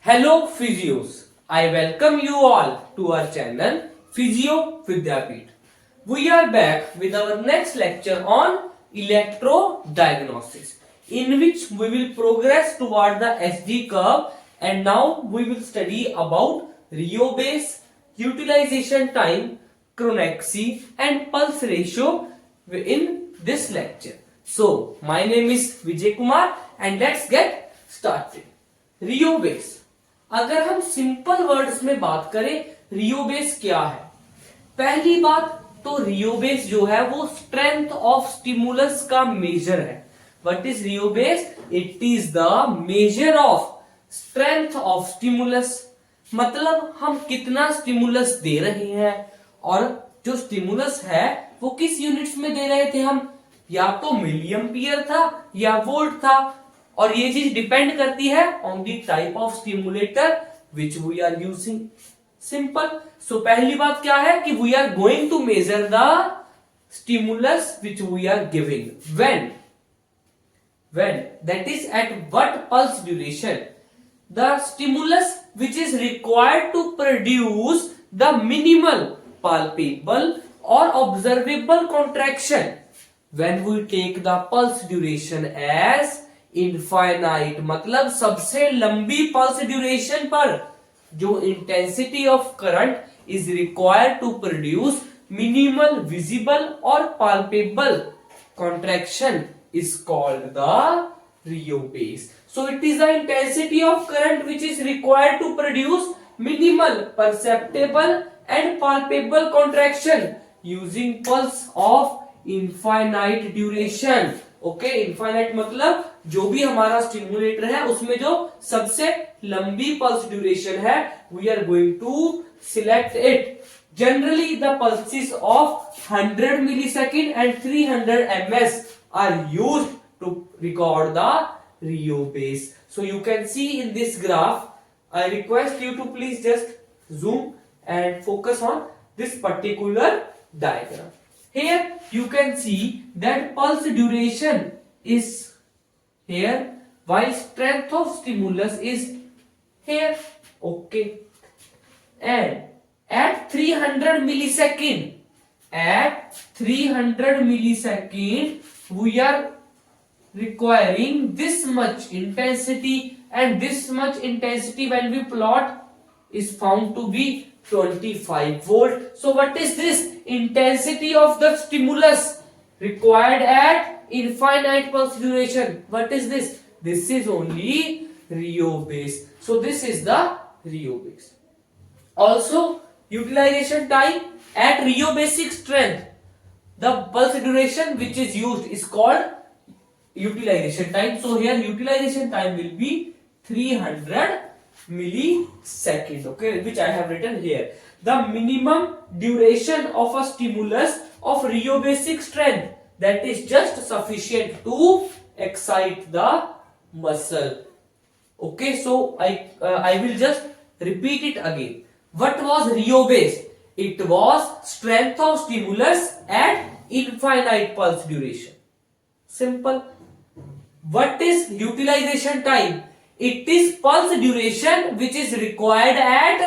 Hello physios, I welcome you all to our channel Physio Vidyapeeth. We are back with our next lecture on electrodiagnosis, in which we will progress toward the SD curve, and now we will study about Riobase, utilization time, chronexy and pulse ratio in this lecture. So my name is Vijay Kumar and let's get started. Riobase, अगर हम simple words में बात करें रियोबेस क्या है, पहली बात तो रियोबेस जो है वो स्ट्रेंथ ऑफ स्टिमुलस का मेजर है. What is rheobase? It is the measure of strength of stimulus. मतलब हम कितना स्टिमुलस दे रहे हैं, और जो स्टिमुलस है वो किस यूनिट्स में दे रहे थे हम, या तो मिली एम्पियर था या वोल्ट था. और ये चीज डिपेंड करती है on the type of stimulator which we are using. Simple. So पहली बात क्या है कि we are going to measure the stimulus which we are giving. When that is at what pulse duration the stimulus which is required to produce the minimal palpable or observable contraction. When we take the pulse duration as infinite, मतलब सबसे लंबी pulse duration पर जो intensity of current is required to produce minimal visible और palpable contraction is called the rheobase. So it is the intensity of current which is required to produce minimal perceptible and palpable contraction using pulse of infinite duration. Okay, infinite मतलब जो भी हमारा stimulator है उसमें जो सबसे लंबी pulse duration है, we are going to select it. Generally the pulses of 100 millisecond and 300 ms are used to record the rheobase. So you can see in this graph. I request you to please just zoom and focus on this particular diagram. Here you can see that pulse duration is here while strength of stimulus is here. Okay, and at 300 millisecond we are requiring this much intensity, and this much intensity when we plot is found to be 25 volt. So what is this intensity of the stimulus required at infinite pulse duration? What is this? This is only riobase. So this is the riobase. Also utilization time at riobasic strength, the pulse duration which is used is called utilization time. So here utilization time will be 300 millisecond, okay, which I have written here. The minimum duration of a stimulus of riobasic strength that is just sufficient to excite the muscle. Okay, so I will just repeat it again. What was riobase? It was strength of stimulus at infinite pulse duration. Simple. What is utilization time? It is pulse duration which is required at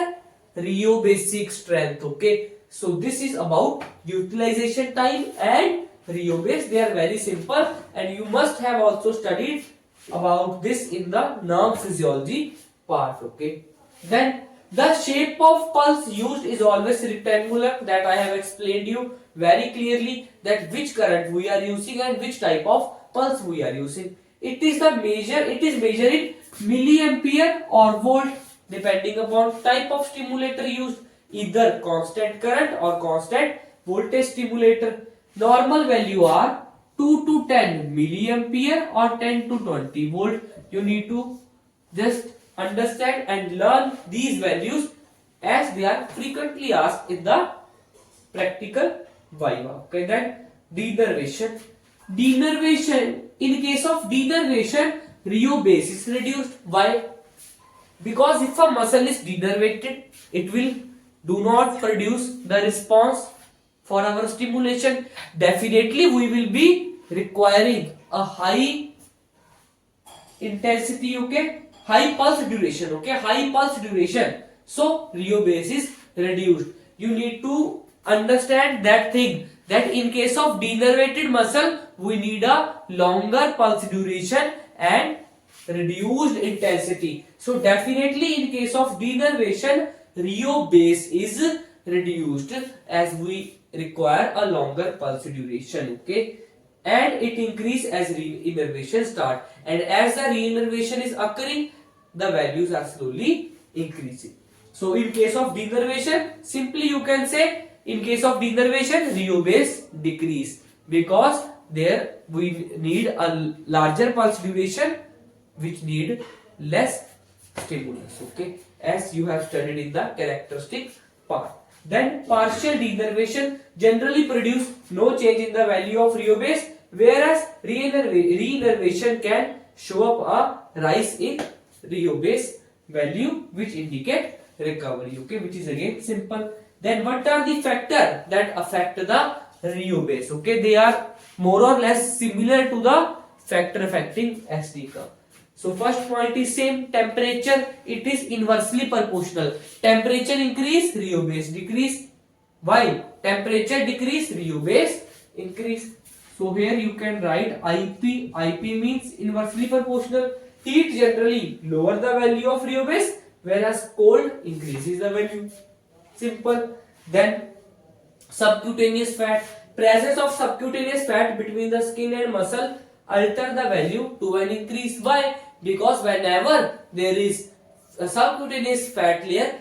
riobasic strength. Okay, so this is about utilization time and riobase. They are very simple, and you must have also studied about this in the nerve physiology part. Okay, then the shape of pulse used is always rectangular. That I have explained you very clearly, that which current we are using and which type of pulse we are using. It is measured in milliampere or volt depending upon type of stimulator used, either constant current or constant voltage stimulator. Normal value are 2 to 10 milliampere or 10 to 20 volt. You need to just understand and learn these values as they are frequently asked in the practical viva. Okay, then denervation. In case of denervation, riobase is reduced. Why? Because if a muscle is denervated, it will do not produce the response for our stimulation. Definitely we will be requiring a high intensity, okay, high pulse duration, okay, high pulse duration, so Rio base is reduced. You need to understand that thing, that in case of denervated muscle we need a longer pulse duration and reduced intensity. So definitely in case of denervation, Rio base is reduced as we require a longer pulse duration, okay, and it increase as re-innervation start, and as the re-innervation is occurring, the values are slowly increasing. So in case of denervation, simply you can say in case of denervation, Rio base decrease because there we need a larger pulse duration which need less stimulus, okay, as you have studied in the characteristic part. Then partial denervation generally produce no change in the value of Rio base, whereas re-innervation can show up a rise in Rio base value which indicate recovery, okay, which is again simple. Then what are the factors that affect the Rio base? Okay, they are more or less similar to the factor affecting SD curve. So first point is same, temperature, it is inversely proportional. Temperature increase, Rio base decrease. Why? Temperature decrease, Rio base increase. So here you can write IP. IP means inversely proportional. Heat generally lower the value of Rio base, whereas cold increases the value. Simple. Then subcutaneous fat. Presence of subcutaneous fat between the skin and muscle alter the value to an increase. Why? Because whenever there is a subcutaneous fat layer,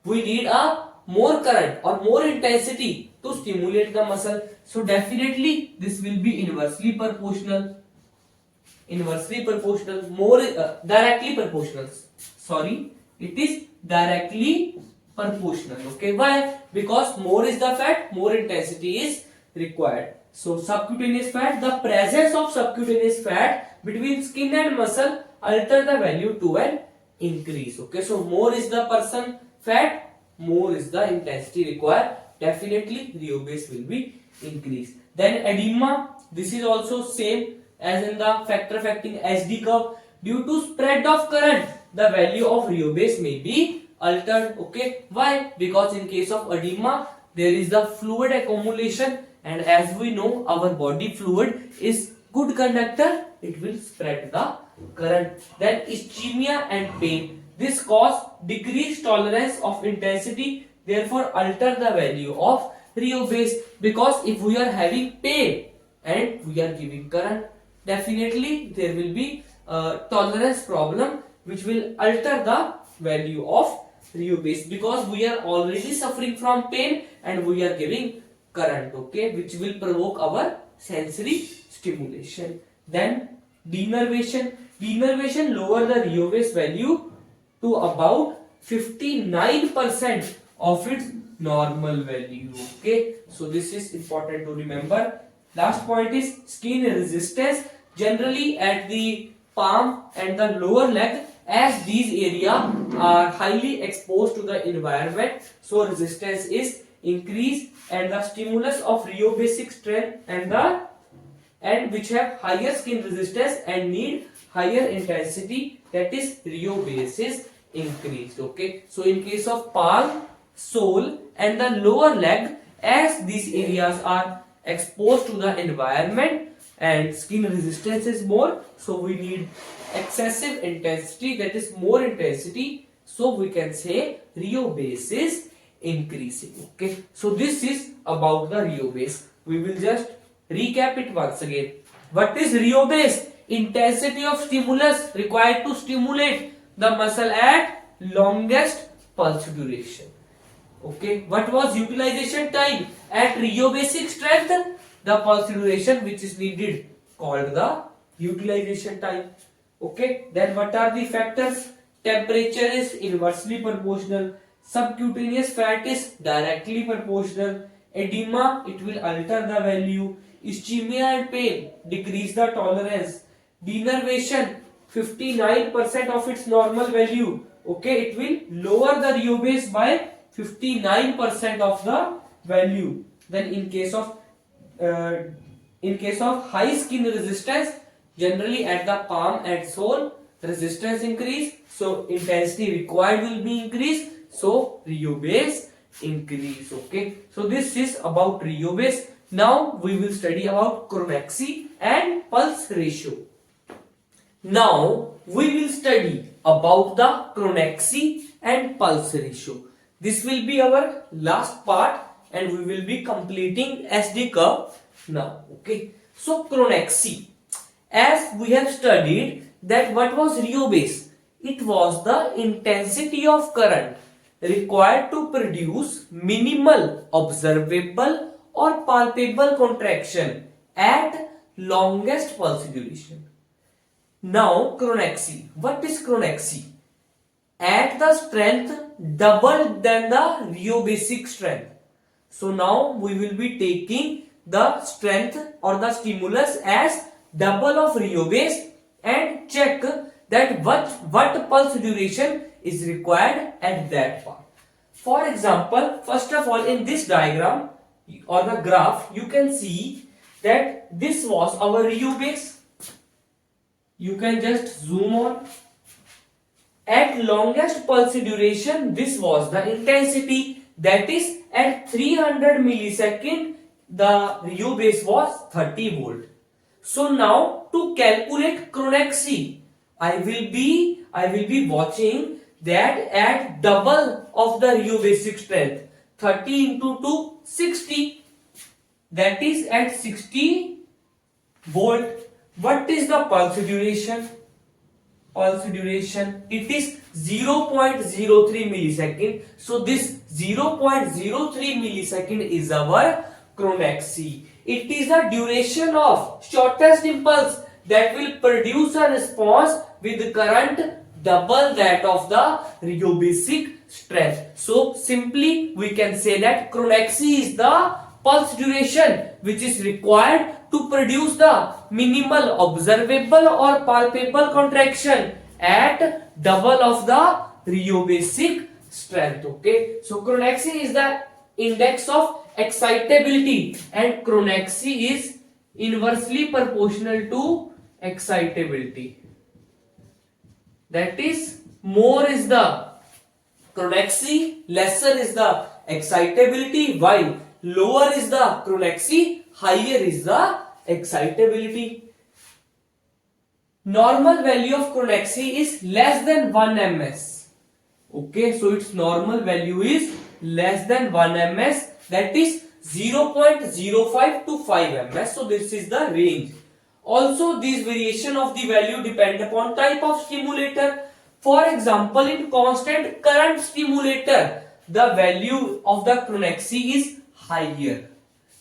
we need a more current or more intensity to stimulate the muscle. So definitely this will be inversely proportional. Inversely proportional, more directly proportional. Sorry, it is directly proportional. Okay, why? Because more is the fat, more intensity is required. So subcutaneous fat, the presence of subcutaneous fat between skin and muscle alter the value to an increase. Okay, so more is the person fat, more is the intensity required. Definitely Rio base will be increased. Then edema, this is also same as in the factor affecting SD curve. Due to spread of current, the value of Rio base may be altered. Okay, why? Because in case of edema, there is the fluid accumulation, and as we know, our body fluid is good conductor, it will spread the current. Then ischemia and pain, this cause decreased tolerance of intensity, therefore alter the value of Rio base, because if we are having pain and we are giving current, definitely there will be a tolerance problem which will alter the value of Rio base, because we are already suffering from pain and we are giving current, okay, which will provoke our sensory stimulation. Then denervation, denervation lower the Rio base value to about 59% of its normal value. Okay, so this is important to remember. Last point is skin resistance, generally at the palm and the lower leg, as these areas are highly exposed to the environment, so resistance is increased, and the stimulus of Rio basic strength and which have higher skin resistance and need higher intensity, that is Rio base is increased. Okay, so in case of palm, sole and the lower leg, as these areas are exposed to the environment and skin resistance is more, so we need excessive intensity, that is more intensity, so we can say Rio base is increasing. Okay, so this is about the Rio base. We will just recap it once again. What is Rio base? Intensity of stimulus required to stimulate the muscle at longest pulse duration. Okay, what was utilization time at Rio basic strength? The pulse duration which is needed, called the utilization time. Okay, then what are the factors? Temperature is inversely proportional, subcutaneous fat is directly proportional, edema, it will alter the value, ischemia and pain decrease the tolerance, denervation 59% of its normal value, okay, it will lower the Rio base by 59% of the value. Then in case of high skin resistance, generally at the palm and sole, resistance increase, so intensity required will be increased, so Rho base increase. Okay, so this is about Rho base. Now we will study about chromaxy and pulse ratio. Now we will study about the chromaxy and pulse ratio. This will be our last part and we will be completing SD curve now. Okay, so chromaxy, as we have studied that what was Rho base, it was the intensity of current required to produce minimal observable or palpable contraction at longest pulse duration. Now chromaxy, what is chromaxy? At the strength double than the Rho basic strength. So now we will be taking the strength or the stimulus as double of Rho base and check that what pulse duration is required at that part. For example, first of all, in this diagram or the graph, you can see that this was our Rho base. You can just zoom on. At longest pulse duration, this was the intensity, that is at 300 millisecond, the Rho base was 30 volt. So now to calculate chromaxy, I will be watching that at double of the Rho basic strength, 30 into 2, 60, that is at 60 volt. What is the pulse duration? Pulse duration, it is 0.03 millisecond. So this 0.03 millisecond is our chromaxy. It is the duration of shortest impulse that will produce a response with current double that of the Rho basic strength. So simply we can say that chromaxy is the pulse duration which is required to produce the minimal observable or palpable contraction at double of the Rho basic strength. Okay, so chromaxy is the index of excitability and chromaxy is inversely proportional to excitability. That is, more is the chromaxy, lesser is the excitability, while lower is the chromaxy, higher is the excitability. Normal value of chromaxy is less than 1 ms. Okay, so its normal value is less than 1 ms, that is 0.05 to 5 ms. So this is the range. Also, this variation of the value depend upon type of stimulator. For example, in constant current stimulator, the value of the chromaxy is higher.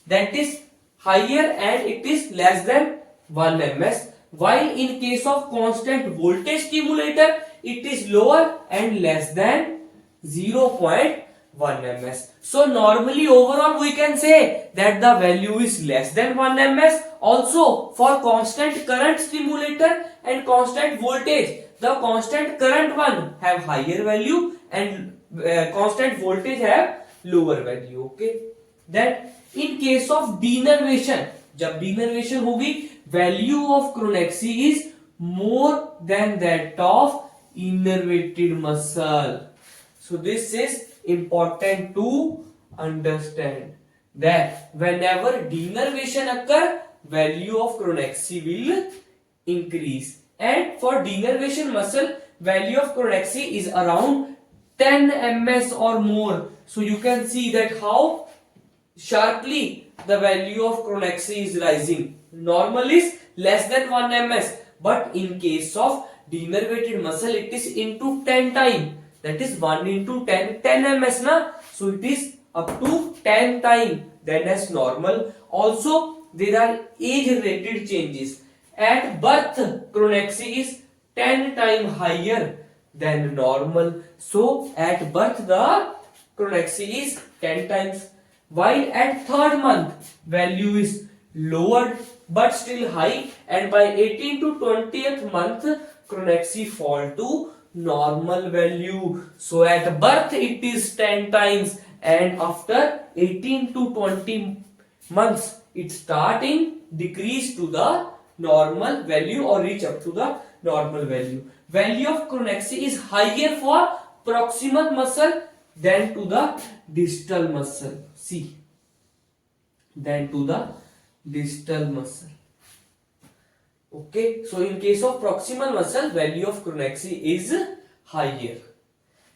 That is higher and it is less than 1 ms. While in case of constant voltage stimulator, it is lower and less than 0.1 ms. So normally overall we can say that the value is less than 1 ms. Also for constant current stimulator and constant voltage, the constant current one have higher value and constant voltage have lower value. Okay, then in case of denervation, जब denervation होगी, value of chromaxy is more than that of innervated muscle. So this is important to understand that whenever denervation occur, value of chromaxy will increase, and for denervation muscle, value of chromaxy is around 10 ms or more. So you can see that how sharply the value of chromaxy is rising. Normal is less than 1 ms, but in case of denervated muscle, it is into 10 times. That is 1 into 10, 10 ms na. So it is up to 10 times than as normal. Also, there are age-related changes. At birth, chromaxy is 10 times higher than normal. So at birth, the chromaxy is 10 times. While at third month, value is lowered but still high, and by 18 to 20th month, chromaxy fall to normal value. So at birth it is 10 times, and after 18 to 20 months it starting decrease to the normal value or reach up to the normal value. Value of chronexy is higher for proximal muscle than to the distal muscle. See, than to the distal muscle. Okay, so in case of proximal muscle, value of chronexy is higher.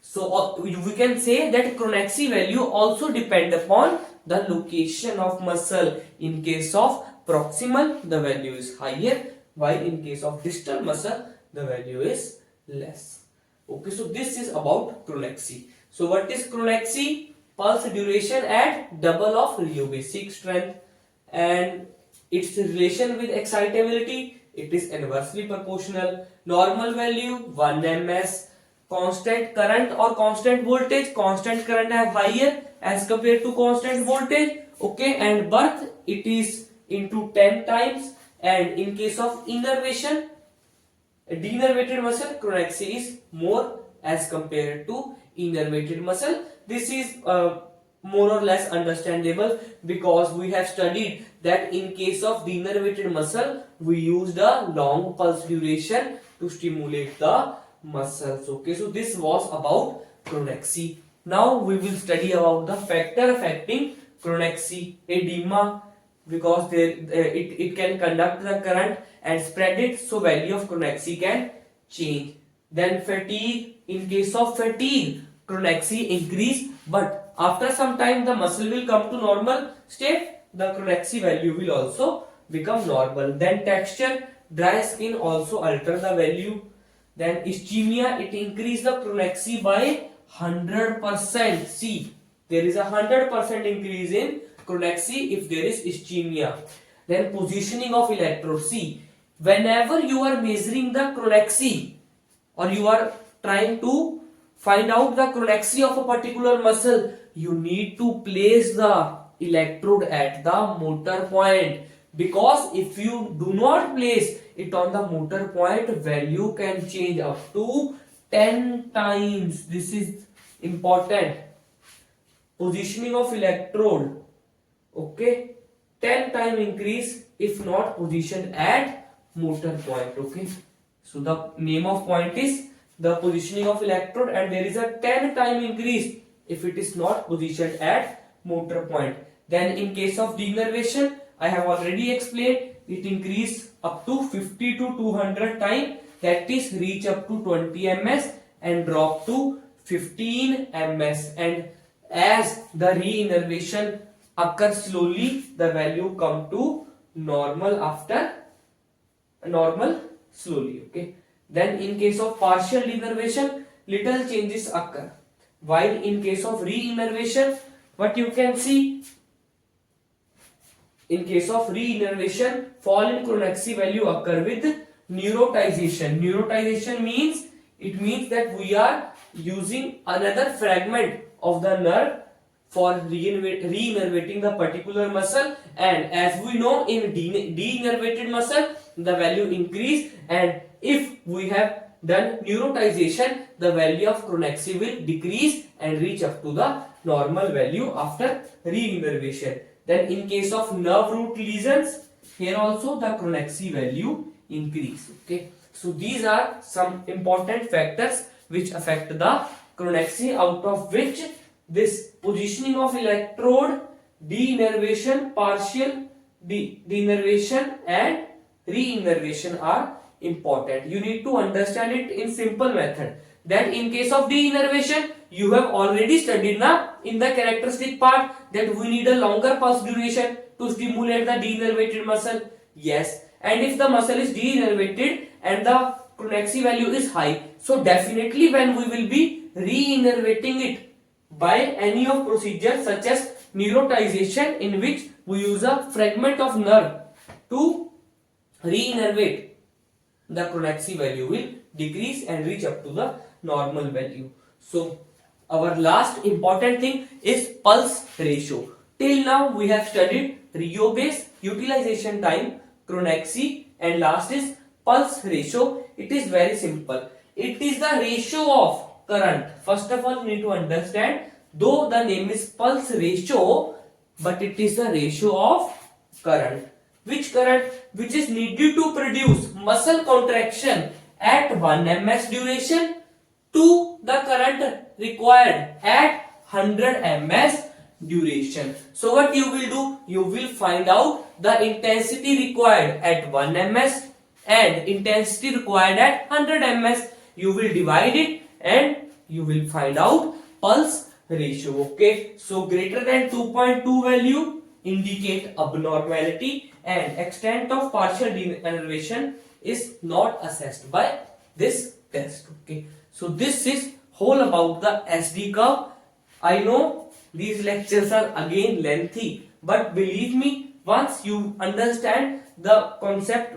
So we can say that chronexy value also depend upon the location of muscle. In case of proximal, the value is higher, while in case of distal muscle, the value is less. Okay, so this is about chronexy. So what is chronexy? Pulse duration at double of rheobasic strength, and its relation with excitability, it is inversely proportional. Normal value 1 ms. Constant current or constant voltage, constant current have higher as compared to constant voltage. Okay, and birth it is into 10 times, and in case of innervation, denervated muscle, chronexy is more as compared to innervated muscle. This is more or less understandable because we have studied that in case of denervated muscle, we used a long pulse duration to stimulate the muscles. Okay, so this was about chronexy. Now we will study about the factor affecting chronexy. Edema, because it can conduct the current and spread it, so value of chronexy can change. Then fatigue. In case of fatigue, chronexy increase, but after some time the muscle will come to normal state, the chronexy value will also become normal. Then texture, dry skin also alter the value. Then ischemia, it increase the chronexy by 100%. See, there is a 100% increase in chronexy if there is ischemia. Then positioning of electrode. See, whenever you are measuring the chronexy or you are trying to find out the chronexy of a particular muscle, you need to place the electrode at the motor point, because if you do not place it on the motor point, value can change up to 10 times. This is important. Positioning of electrode, okay, 10 time increase if not positioned at motor point. Okay, so the name of point is the positioning of electrode, and there is a 10 time increase if it is not positioned at motor point. Then in case of denervation, I have already explained, it increase up to 50 to 200 time, that is reach up to 20 ms and drop to 15 ms, and as the reinnervation occurs slowly, the value come to normal after normal slowly. Okay, then in case of partial denervation, little changes occur, while in case of reinnervation, what you can see, in case of reinnervation, fall in chronexy value occur with neurotization. Neurotization means, it means that we are using another fragment of the nerve for reinnervating the particular muscle, and as we know, in deinnervated muscle the value increase, and if we have done neurotization, the value of chronexy will decrease and reach up to the normal value after reinnervation. Then in case of nerve root lesions, here also the chronexy value increase. Okay, so these are some important factors which affect the chronexy, out of which this positioning of electrode, deinnervation, partial deinnervation and reinnervation are important. You need to understand it in simple method, that in case of deinnervation, you have already studied now in the characteristic part that we need a longer pulse duration to stimulate the deinnervated muscle. Yes, and if the muscle is deinnervated and the chronexy value is high, so definitely when we will be reinnervating it by any of procedures such as neurotization, in which we use a fragment of nerve to reinnervate, the chronexy value will decrease and reach up to the normal value. So our last important thing is pulse ratio. Till now we have studied rheobase, utilization time, chronexy, and last is pulse ratio. It is very simple. It is the ratio of current. First of all, you need to understand, though the name is pulse ratio, but it is the ratio of current. Which current? Which is needed to produce muscle contraction at 1 ms duration to the current required at 100 ms duration. So what you will do, you will find out the intensity required at 1 ms and intensity required at 100 ms. You will divide it and you will find out pulse ratio. Okay, so greater than 2.2 value indicate abnormality and extent of partial denervation is not assessed by this test. Okay, so this is whole about the SD curve. I know these lectures are again lengthy, but believe me, once you understand the concept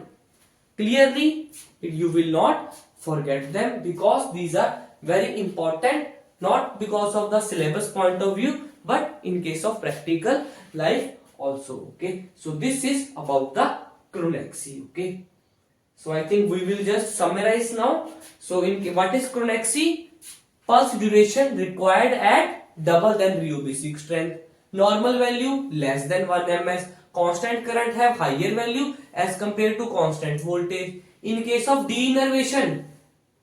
clearly, you will not forget them, because these are very important, not because of the syllabus point of view, but in case of practical life also. Okay, so this is about the chronexy. Okay, so I think we will just summarize now. So in what is chronexy? Pulse duration required at double than VOB6 strength, normal value less than 1 ms, constant current have higher value as compared to constant voltage. In case of deinnervation,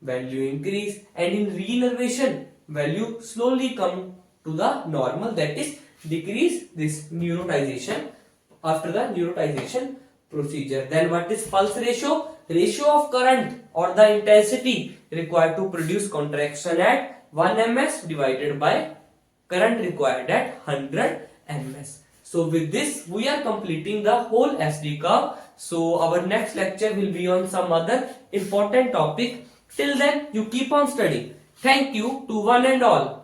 value increase, and in reinnervation, value slowly come to the normal, that is decrease this neurotization after the neurotization procedure. Then what is pulse ratio? Ratio of current or the intensity required to produce contraction at 1 ms divided by current required at 100 ms. So with this we are completing the whole SD curve. So our next lecture will be on some other important topic. Till then you keep on studying. Thank you to one and all.